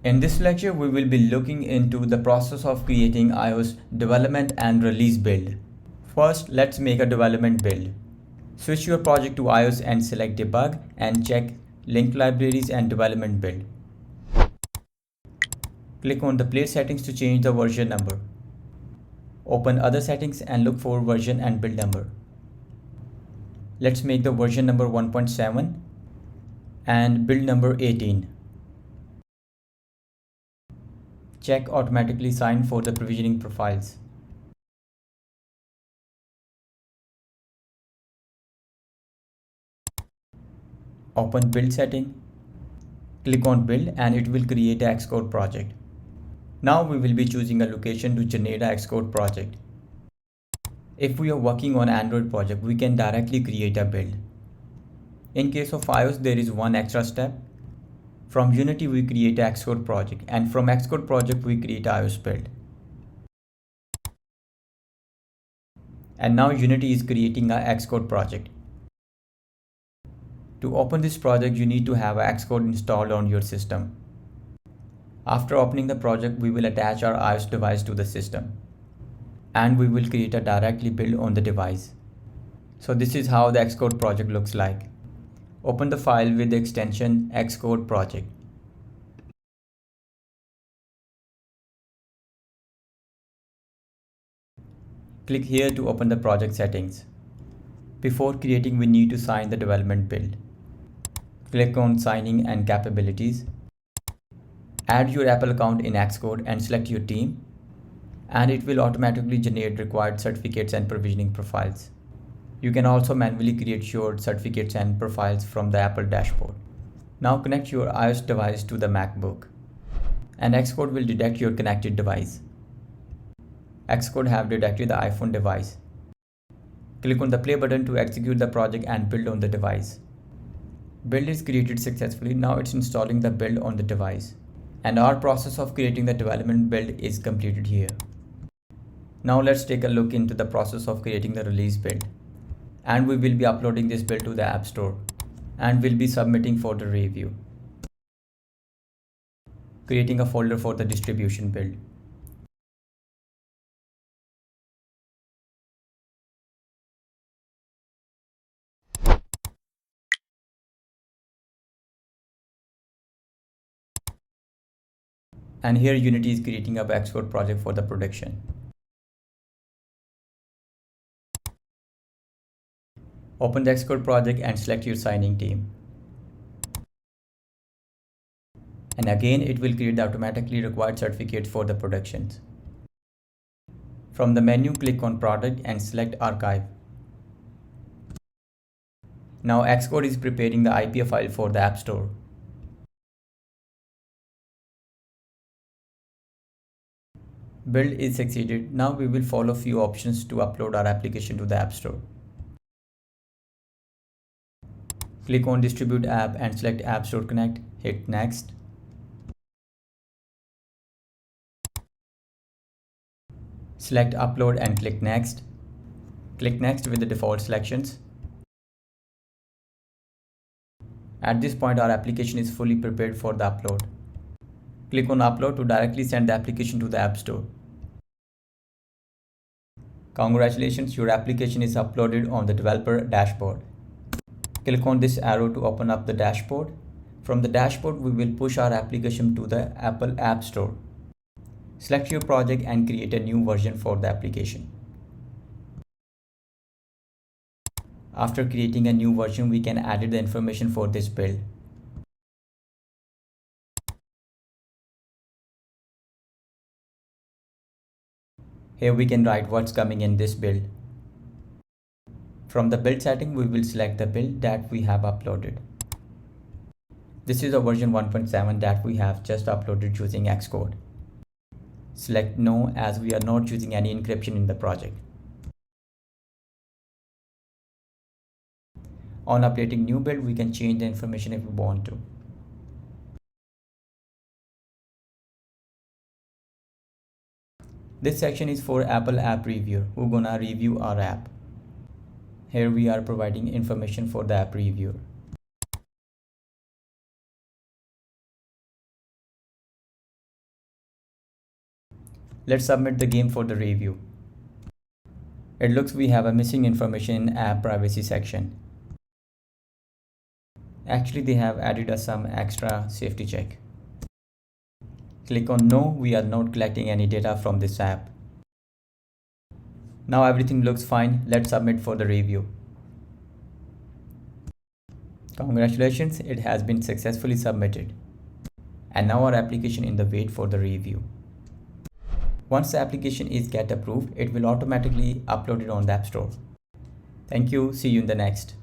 In this lecture, we will be looking into the process of creating iOS development and release build. First, let's make a development build. Switch your project to iOS and select debug and check linked libraries and development build. Click on the play settings to change the version number. Open other settings and look for version and build number. Let's make the version number 1.7 and build number 18. Check automatically sign for the provisioning profiles. Open build setting. Click on build and it will create a Xcode project. Now we will be choosing a location to generate a Xcode project. If we are working on Android project, we can directly create a build. In case of iOS, there is one extra step. From Unity, we create a Xcode project, and from Xcode project, we create iOS build. And now Unity is creating a Xcode project. To open this project, you need to have Xcode installed on your system. After opening the project, we will attach our iOS device to the system. And we will create a directly build on the device. So this is how the Xcode project looks like. Open the file with the extension Xcode project. Click here to open the project settings. Before creating, we need to sign the development build. Click on signing and capabilities. Add your Apple account in Xcode and select your team. And it will automatically generate required certificates and provisioning profiles. You can also manually create your certificates and profiles from the Apple dashboard. Now connect your iOS device to the MacBook. And Xcode will detect your connected device. Xcode have detected the iPhone device. Click on the play button to execute the project and build on the device. Build is created successfully. Now it's installing the build on the device. And our process of creating the development build is completed here. Now let's take a look into the process of creating the release build. And we will be uploading this build to the App Store and will be submitting for the review. Creating a folder for the distribution build. And here Unity is creating a Xcode project for the production. Open the Xcode project and select your signing team. And again, it will create the automatically required certificates for the productions. From the menu, click on Product and select Archive. Now Xcode is preparing the IPA file for the App Store. Build is succeeded. Now we will follow few options to upload our application to the App Store. Click on Distribute App and select App Store Connect. Hit Next. Select Upload and click Next. Click Next with the default selections. At this point, our application is fully prepared for the upload. Click on Upload to directly send the application to the App Store. Congratulations, your application is uploaded on the developer dashboard. Click on this arrow to open up the dashboard. From the dashboard, we will push our application to the Apple App Store. Select your project and create a new version for the application. After creating a new version, we can add the information for this build. Here we can write what's coming in this build. From the build setting, we will select the build that we have uploaded. This is a version 1.7 that we have just uploaded using Xcode. Select No as we are not using any encryption in the project. On updating new build, we can change the information if we want to. This section is for Apple App Reviewer who gonna review our app. Here we are providing information for the app reviewer. Let's submit the game for the review. It looks we have a missing information in app privacy section. Actually, they have added us some extra safety check. Click on no, we are not collecting any data from this app. Now everything looks fine. Let's submit for the review. Congratulations, it has been successfully submitted. And now our application in the wait for the review. Once the application is get approved, it will automatically upload it on the App Store. Thank you. See you in the next.